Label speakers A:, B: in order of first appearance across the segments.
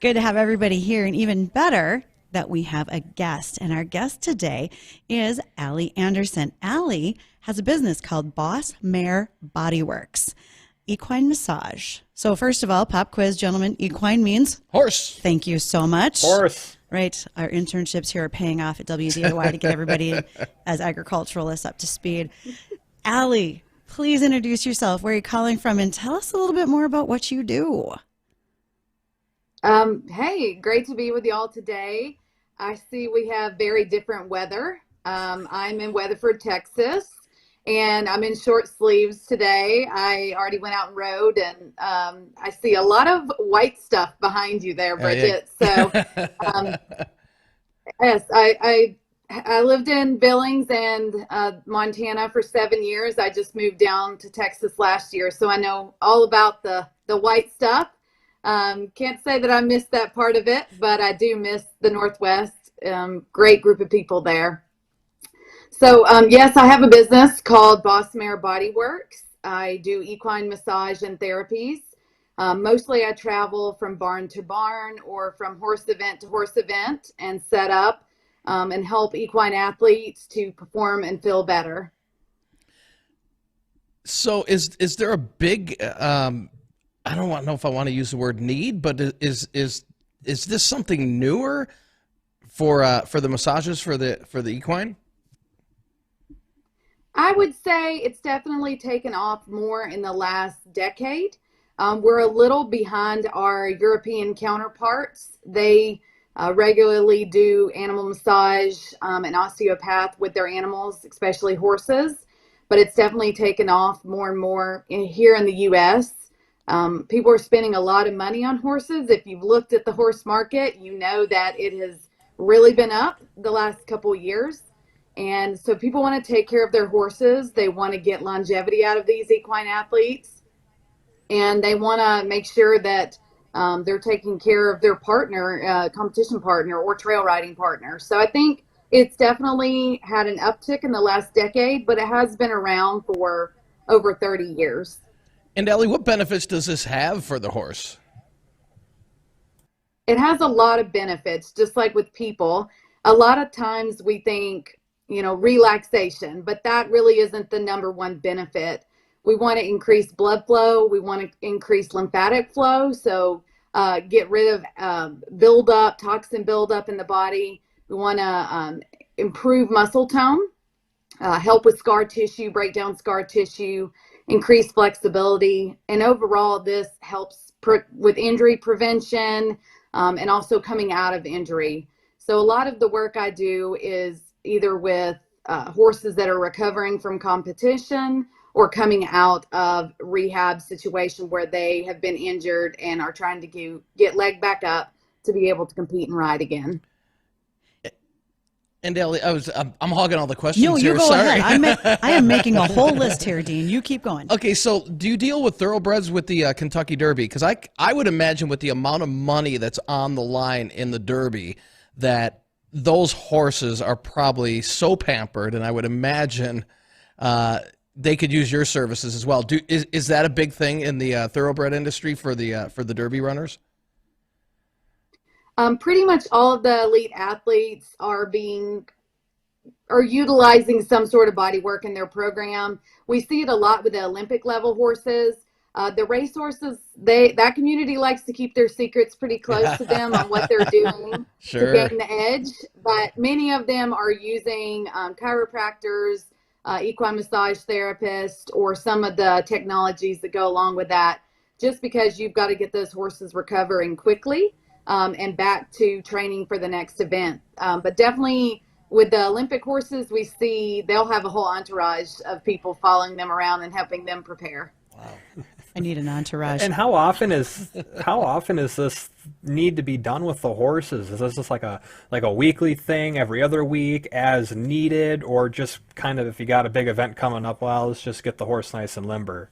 A: Good to have everybody here, and even better that we have a guest. And our guest today is Allie Anderson. Allie has a business called Boss Mare Bodyworks, equine massage. So first of all, pop quiz, gentlemen, equine means?
B: Horse.
A: Thank you so much.
C: Horse.
A: Right. Our internships here are paying off at WDAY to get everybody as agriculturalists up to speed. Allie, please introduce yourself, where you're calling from, and tell us a little bit more about what you do.
D: Hey, great to be with y'all today. I see we have very different weather. I'm in Weatherford, Texas, and I'm in short sleeves today. I already went out and rode, and I see a lot of white stuff behind you there, Bridgette. So, yes, I lived in Billings and Montana for 7 years. I just moved down to Texas last year, so I know all about the white stuff. Can't say that I missed that part of it, but I do miss the Northwest. Great group of people there. So, yes, I have a business called Boss Mare Bodyworks. I do equine massage and therapies. Mostly I travel from barn to barn or from horse event to horse event and set up and help equine athletes to perform and feel better.
B: So is there a big I don't know if I want to use the word need, but is this something newer for the massages for the equine?
D: I would say it's definitely taken off more in the last decade. We're a little behind our European counterparts. They regularly do animal massage and osteopath with their animals, especially horses, but it's definitely taken off more and more here in the U.S. People are spending a lot of money on horses. If you've looked at the horse market, you know that it has really been up the last couple of years. And so people want to take care of their horses. They want to get longevity out of these equine athletes. And they want to make sure that they're taking care of their partner, competition partner, or trail riding partner. So I think it's definitely had an uptick in the last decade, but it has been around for over 30 years.
B: And Allie, what benefits does this have for the horse?
D: It has a lot of benefits, just like with people. A lot of times we think, relaxation, but that really isn't the number one benefit. We want to increase blood flow. We want to increase lymphatic flow. So get rid of toxin buildup in the body. We want to improve muscle tone, help with scar tissue, break down scar tissue, increase flexibility. And overall, this helps with injury prevention and also coming out of injury. So a lot of the work I do is either with horses that are recovering from competition or coming out of rehab situation where they have been injured and are trying to get leg back up to be able to compete and ride again.
B: And Allie, I'm hogging all the questions
A: No,
B: here.
A: you go
B: Sorry.
A: ahead. I am making a whole list here, Dean. You keep going.
B: Okay, so do you deal with thoroughbreds with the Kentucky Derby? Because I would imagine with the amount of money that's on the line in the Derby that those horses are probably so pampered, and I would imagine they could use your services as well. Is that a big thing in the thoroughbred industry for the Derby runners?
D: Pretty much all of the elite athletes are utilizing some sort of body work in their program. We see it a lot with the Olympic level horses. The race horses, that community likes to keep their secrets pretty close to them on what they're doing
B: Sure.
D: to gain the edge. But many of them are using chiropractors, equine massage therapists, or some of the technologies that go along with that, just because you've got to get those horses recovering quickly and back to training for the next event. But definitely with the Olympic horses, we see they'll have a whole entourage of people following them around and helping them prepare.
B: Wow.
A: I need an entourage.
C: And how often is this need to be done with the horses? Is this just like a weekly thing, every other week, as needed, or just kind of if you got a big event coming up, well, let's just get the horse nice and limber?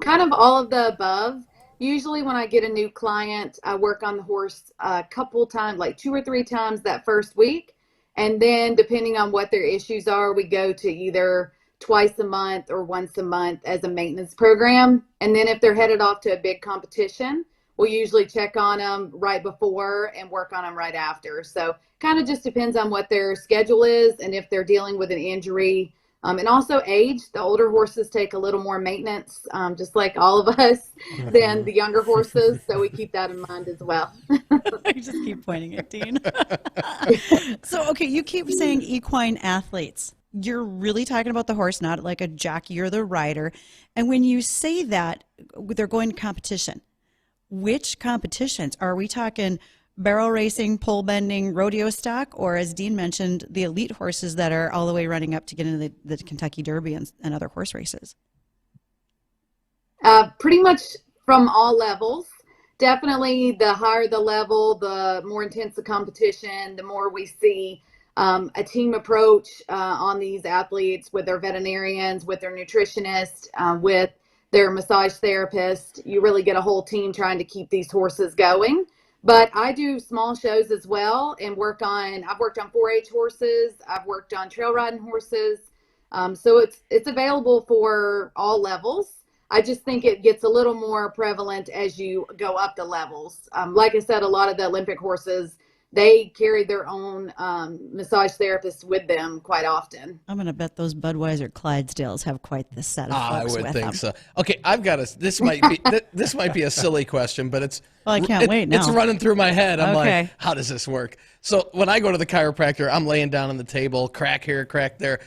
D: Kind of all of the above. Usually when I get a new client, I work on the horse a couple times, like 2 or 3 times that first week. And then depending on what their issues are, we go to either twice a month or once a month as a maintenance program. And then if they're headed off to a big competition, we'll usually check on them right before and work on them right after. So kind of just depends on what their schedule is and if they're dealing with an injury. And also age. The older horses take a little more maintenance, just like all of us, than the younger horses. So we keep that in mind as well.
A: I just keep pointing at Dean. So, okay, you keep saying equine athletes. You're really talking about the horse, not like a jockey or the rider. And when you say that, they're going to competition. Which competitions? Are we talking barrel racing, pole bending, rodeo stock, or as Dean mentioned, the elite horses that are all the way running up to get into the Kentucky Derby and other horse races?
D: Pretty much from all levels. Definitely the higher the level, the more intense the competition, the more we see a team approach on these athletes with their veterinarians, with their nutritionist, with their massage therapist. You really get a whole team trying to keep these horses going. But I do small shows as well and I've worked on 4-H horses. I've worked on trail riding horses. So it's available for all levels. I just think it gets a little more prevalent as you go up the levels. Like I said, a lot of the Olympic horses, they carry their own massage therapists with them quite often.
A: I'm going to bet those Budweiser Clydesdales have quite the set of folks with them.
B: I would think so. Okay, I've got this might be a silly question, but it's
A: well, I can't wait now.
B: It's running through my head. I'm
A: okay.
B: like, how does this work? So when I go to the chiropractor, I'm laying down on the table, crack here, crack there.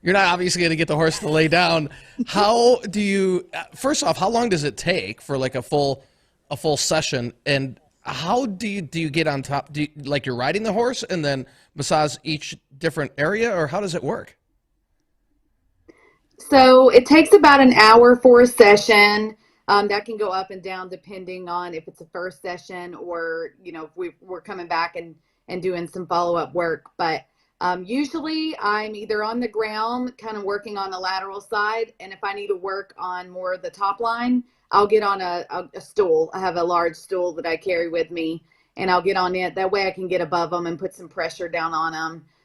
B: You're not obviously going to get the horse to lay down. How do you? First off, how long does it take for like a full session? And how do you get on top? Do you, like you're riding the horse and then massage each different area, or how does it work?
D: So it takes about an hour for a session. That can go up and down depending on if it's a first session or if we're coming back and doing some follow-up work. But usually I'm either on the ground kind of working on the lateral side, and if I need to work on more of the top line, I'll get on a stool. I have a large stool that I carry with me, and I'll get on it. That way I can get above them and put some pressure down on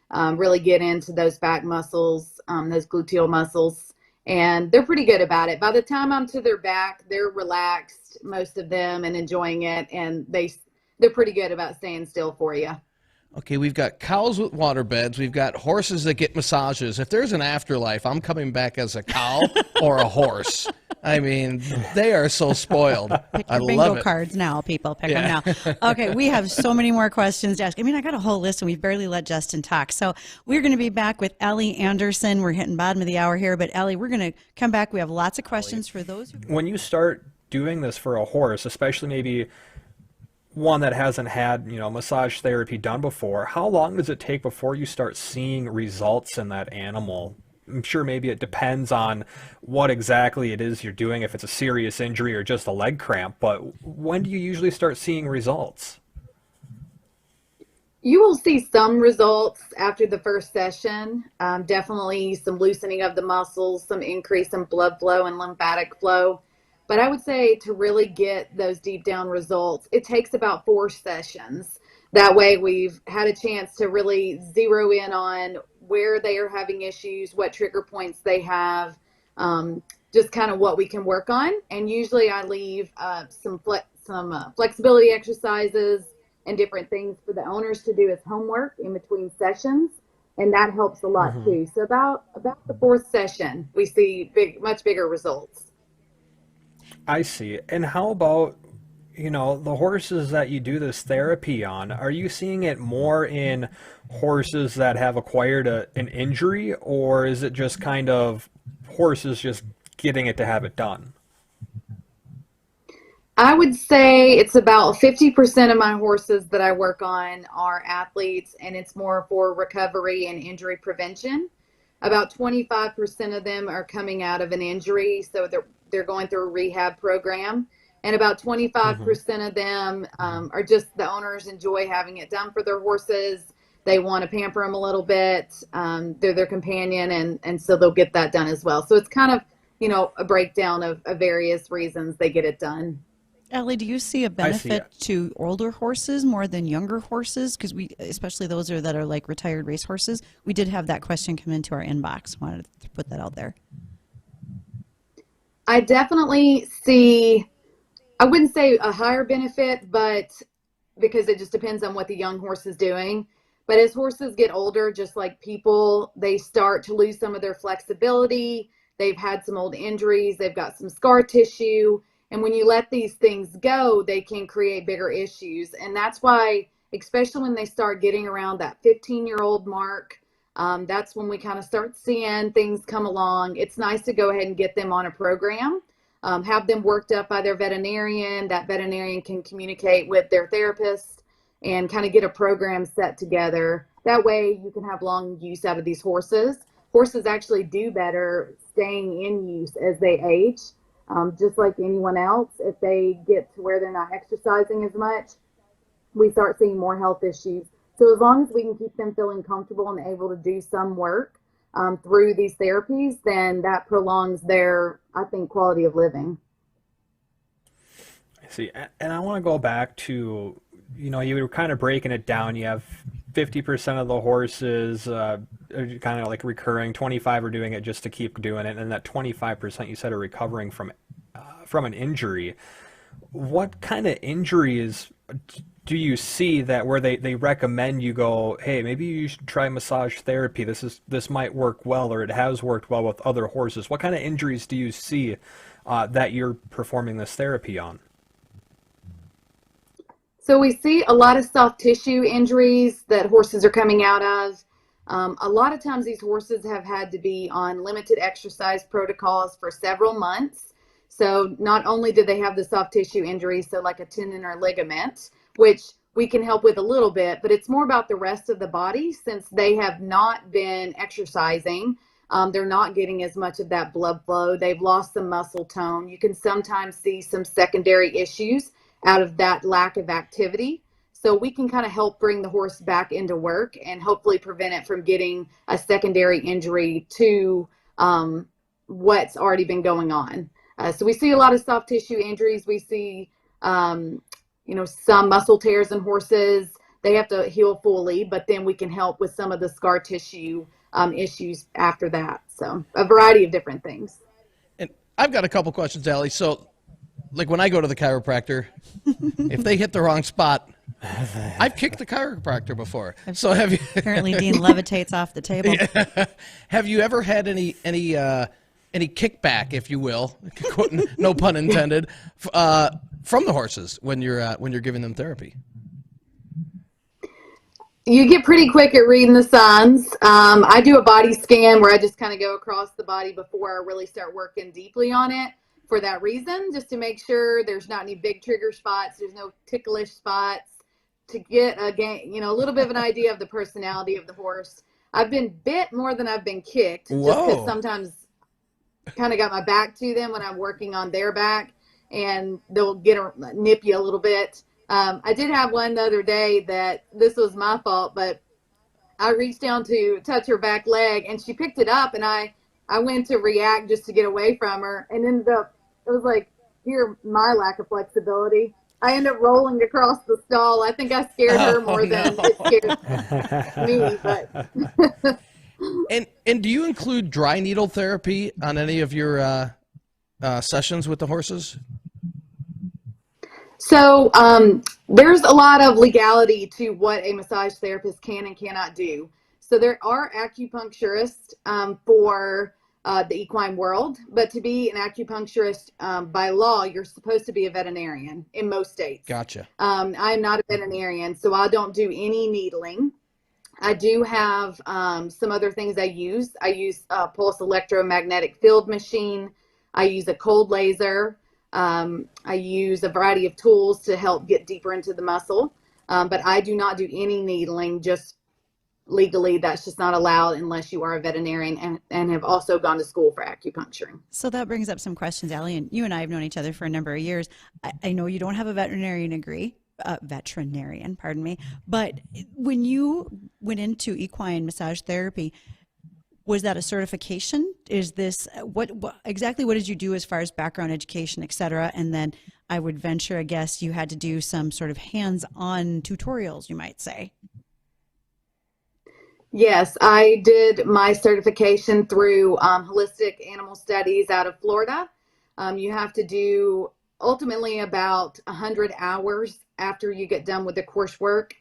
D: them, really get into those back muscles, those gluteal muscles, and they're pretty good about it. By the time I'm to their back, they're relaxed, most of them, and enjoying it, and they're pretty good about staying still for you.
B: Okay, we've got cows with water beds. We've got horses that get massages. If there's an afterlife, I'm coming back as a cow or a horse. I mean, they are so spoiled.
A: Pick
B: I
A: your
B: love
A: bingo
B: it.
A: cards now, people. Pick them now. Okay, we have so many more questions to ask. I mean, I got a whole list, and we've barely let Justin talk. So we're going to be back with Ellie Anderson. We're hitting bottom of the hour here, but Ellie, we're going to come back. We have lots of questions for those.
C: When you start doing this for a horse, especially maybe one that hasn't had, massage therapy done before, how long does it take before you start seeing results in that animal? I'm sure maybe it depends on what exactly it is you're doing, if it's a serious injury or just a leg cramp, but when do you usually start seeing results?
D: You will see some results after the first session. Definitely some loosening of the muscles, some increase in blood flow and lymphatic flow. But I would say to really get those deep down results, it takes about 4 sessions. That way we've had a chance to really zero in on where they are having issues, what trigger points they have, just kind of what we can work on. And usually I leave some flexibility exercises and different things for the owners to do as homework in between sessions. And that helps a lot too. So about the 4th session, we see much bigger results.
C: I see. And how about, the horses that you do this therapy on? Are you seeing it more in horses that have acquired an injury, or is it just kind of horses just getting it to have it done?
D: I would say it's about 50% of my horses that I work on are athletes, and it's more for recovery and injury prevention. About 25% of them are coming out of an injury, so they're going through a rehab program. And about 25% of them are just the owners enjoy having it done for their horses. They want to pamper them a little bit. They're their companion, and so they'll get that done as well. So it's kind of, a breakdown of various reasons they get it done.
A: Ellie, do you see a benefit to older horses more than younger horses? Because especially those that are like retired race horses. We did have that question come into our inbox. Wanted to put that out there.
D: I definitely see I wouldn't say a higher benefit, but because it just depends on what the young horse is doing. But as horses get older, just like people, they start to lose some of their flexibility. They've had some old injuries. They've got some scar tissue. And when you let these things go, they can create bigger issues. And that's why, especially when they start getting around that 15-year-old mark, that's when we kind of start seeing things come along. It's nice to go ahead and get them on a program, have them worked up by their veterinarian. That veterinarian can communicate with their therapist and kind of get a program set together. That way you can have long use out of these horses. Horses actually do better staying in use as they age, just like anyone else. If they get to where they're not exercising as much, we start seeing more health issues. So as long as we can keep them feeling comfortable and able to do some work through these therapies, then that prolongs their, I think, quality of living.
C: I see. And I want to go back to, you were kind of breaking it down. You have 50% of the horses kind of like recurring, 25 are doing it just to keep doing it, and that 25% you said are recovering from an injury. What kind of injuries do you see that where they recommend you go, hey, maybe you should try massage therapy, this might work well, or it has worked well with other horses? What kind of injuries do you see that you're performing this therapy on?
D: So we see a lot of soft tissue injuries that horses are coming out of. A lot of times these horses have had to be on limited exercise protocols for several months. So not only do they have the soft tissue injuries, so like a tendon or ligament, which we can help with a little bit, but it's more about the rest of the body since they have not been exercising. They're not getting as much of that blood flow. They've lost some muscle tone. You can sometimes see some secondary issues out of that lack of activity. So we can kind of help bring the horse back into work and hopefully prevent it from getting a secondary injury to what's already been going on. So we see a lot of soft tissue injuries. We see, some muscle tears in horses. They have to heal fully, but then we can help with some of the scar tissue issues after that. So a variety of different things.
B: And I've got a couple questions, Allie. So, like when I go to the chiropractor, if they hit the wrong spot, I've kicked the chiropractor before. So have you?
A: Apparently, Dean levitates off the table.
B: Yeah. Have you ever had any kickback, if you will, no pun intended, from the horses when you're giving them therapy?
D: You get pretty quick at reading the signs. I do a body scan where I just kind of go across the body before I really start working deeply on it. For that reason, just to make sure there's not any big trigger spots, there's no ticklish spots, to get a little bit of an idea of the personality of the horse. I've been bit more than I've been kicked, just because sometimes kind of got my back to them when I'm working on their back, and they'll nip you a little bit. I did have one the other day that this was my fault, but I reached down to touch her back leg, and she picked it up, and I went to react just to get away from her, and ended up, it was like, my lack of flexibility. I ended up rolling across the stall. I think I scared her more than it scared me. But
B: and do you include dry needle therapy on any of your sessions with the horses?
D: So there's a lot of legality to what a massage therapist can and cannot do. So there are acupuncturists for the equine world, but to be an acupuncturist by law, you're supposed to be a veterinarian in most states.
B: Gotcha.
D: I am not a veterinarian, so I don't do any needling. I do have some other things I use. I use a pulse electromagnetic field machine. I use a cold laser. I use a variety of tools to help get deeper into the muscle, but I do not do any needling. Just legally, that's just not allowed unless you are a veterinarian and have also gone to school for acupuncture.
A: So that brings up some questions, Allie, and you and I have known each other for a number of years. I know you don't have a veterinarian degree, pardon me, but when you went into equine massage therapy, was that a certification? Is this what exactly what did you do as far as background education, et cetera? And then I would venture a guess you had to do some sort of hands-on tutorials, you might say.
D: Yes, I did my certification through Holistic Animal Studies out of Florida. You have to do ultimately about 100 hours after you get done with the coursework,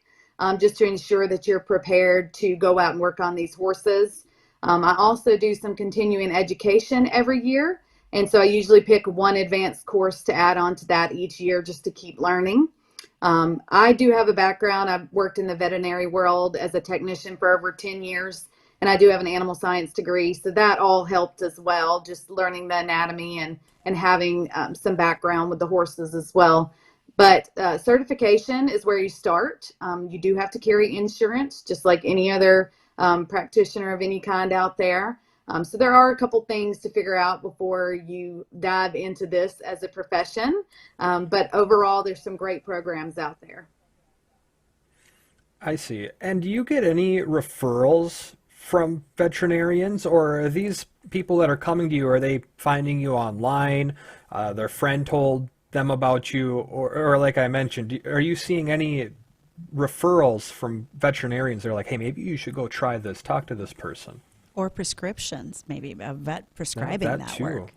D: just to ensure that you're prepared to go out and work on these horses. I also do some continuing education every year. And so I usually pick one advanced course to add on to that each year just to keep learning. I do have a background. I've worked in the veterinary world as a technician for over 10 years, and I do have an animal science degree. So that all helped as well, just learning the anatomy and having some background with the horses as well. But certification is where you start. You do have to carry insurance, just like any other practitioner of any kind out there. So there are a couple things to figure out before you dive into this as a profession. But overall, there's some great programs out there.
C: I see. And do you get any referrals from veterinarians, or are these people that are coming to you, are they finding you online? Their friend told them about you, or like I mentioned, are you seeing any referrals from veterinarians? They're like, hey, maybe you should go try this, talk to this person.
A: Or prescriptions, maybe a vet prescribing that
C: too.
A: work.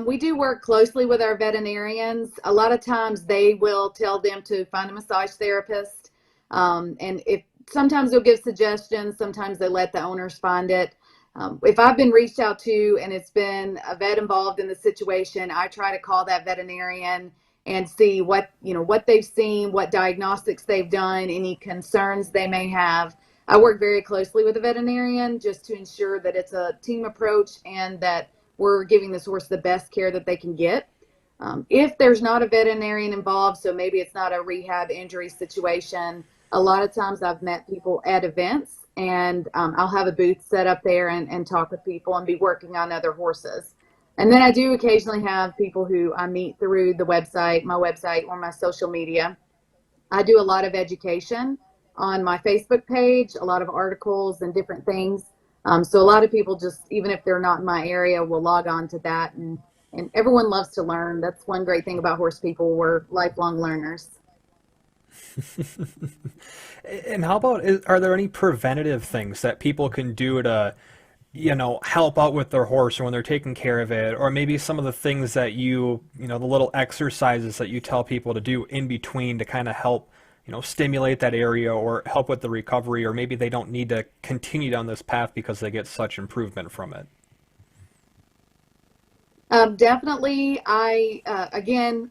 D: We do work closely with our veterinarians. A lot of times they will tell them to find a massage therapist. And if sometimes they'll give suggestions, sometimes they let the owners find it. If I've been reached out to and it's been a vet involved in the situation, I try to call that veterinarian and see what they've seen, what diagnostics they've done, any concerns they may have. I work very closely with a veterinarian just to ensure that it's a team approach and that we're giving this horse the best care that they can get. If there's not a veterinarian involved, so maybe it's not a rehab injury situation, a lot of times I've met people at events, and I'll have a booth set up there and talk with people and be working on other horses. And then I do occasionally have people who I meet through the website, my website, or my social media. I do a lot of education on my Facebook page, a lot of articles and different things. So a lot of people just, even if they're not in my area, will log on to that. And everyone loves to learn. That's one great thing about horse people. We're lifelong learners.
C: And how about, are there any preventative things that people can do to, help out with their horse or when they're taking care of it? Or maybe some of the things that the little exercises that you tell people to do in between to kind of help stimulate that area or help with the recovery, or maybe they don't need to continue down this path because they get such improvement from it?
D: Definitely. I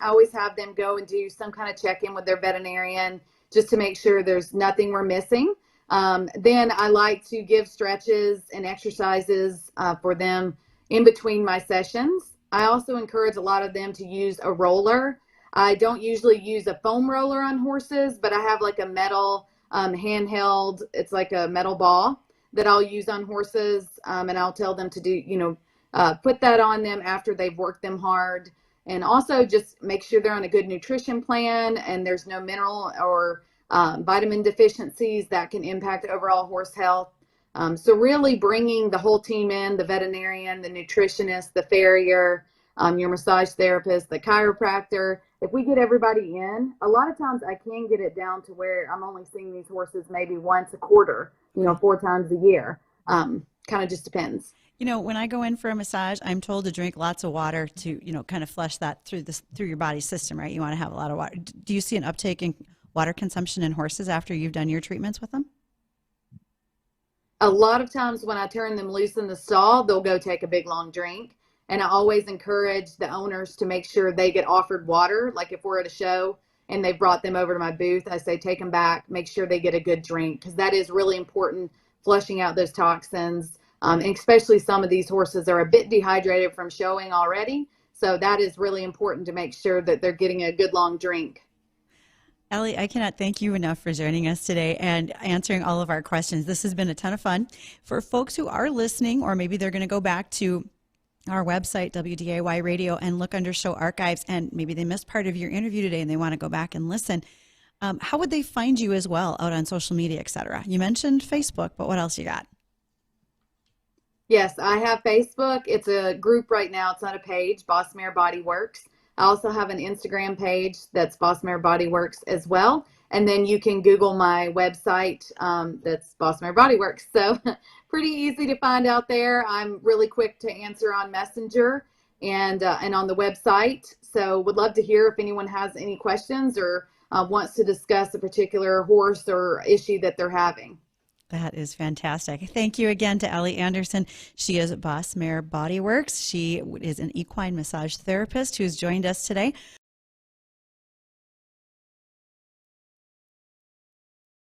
D: always have them go and do some kind of check-in with their veterinarian just to make sure there's nothing we're missing. Then I like to give stretches and exercises for them in between my sessions. I also encourage a lot of them to use a roller. I don't usually use a foam roller on horses, but I have like a metal handheld, it's like a metal ball that I'll use on horses, and I'll tell them to do, put that on them after they've worked them hard. And also just make sure they're on a good nutrition plan and there's no mineral or vitamin deficiencies that can impact overall horse health. So really bringing the whole team in, the veterinarian, the nutritionist, the farrier, your massage therapist, the chiropractor. If we get everybody in, a lot of times I can get it down to where I'm only seeing these horses maybe once a quarter, 4 times a year. Kind of just depends.
A: When I go in for a massage, I'm told to drink lots of water to, kind of flush that through your body system, right? You want to have a lot of water. Do you see an uptake in water consumption in horses after you've done your treatments with them?
D: A lot of times when I turn them loose in the stall, they'll go take a big long drink. And I always encourage the owners to make sure they get offered water. Like if we're at a show and they brought them over to my booth, I say, take them back, make sure they get a good drink, because that is really important, flushing out those toxins. And especially some of these horses are a bit dehydrated from showing already. So that is really important to make sure that they're getting a good long drink.
A: Allie, I cannot thank you enough for joining us today and answering all of our questions. This has been a ton of fun. For folks who are listening, or maybe they're going to go back to our website, WDAY Radio, and look under show archives, and maybe they missed part of your interview today and they want to go back and listen, how would they find you as well out on social media, et cetera? You mentioned Facebook, but what else you got?
D: Yes, I have Facebook. It's a group right now. It's not a page, Boss Mare Body Works. I also have an Instagram page that's Boss Mare Body Works as well. And then you can Google my website, that's Boss Mare Body Works. So pretty easy to find out there. I'm really quick to answer on Messenger. and on the website. So would love to hear if anyone has any questions or wants to discuss a particular horse or issue that they're having.
A: That is fantastic. Thank you again to Allie Anderson. She is Boss Mare Body Works. She is an equine massage therapist who's joined us today.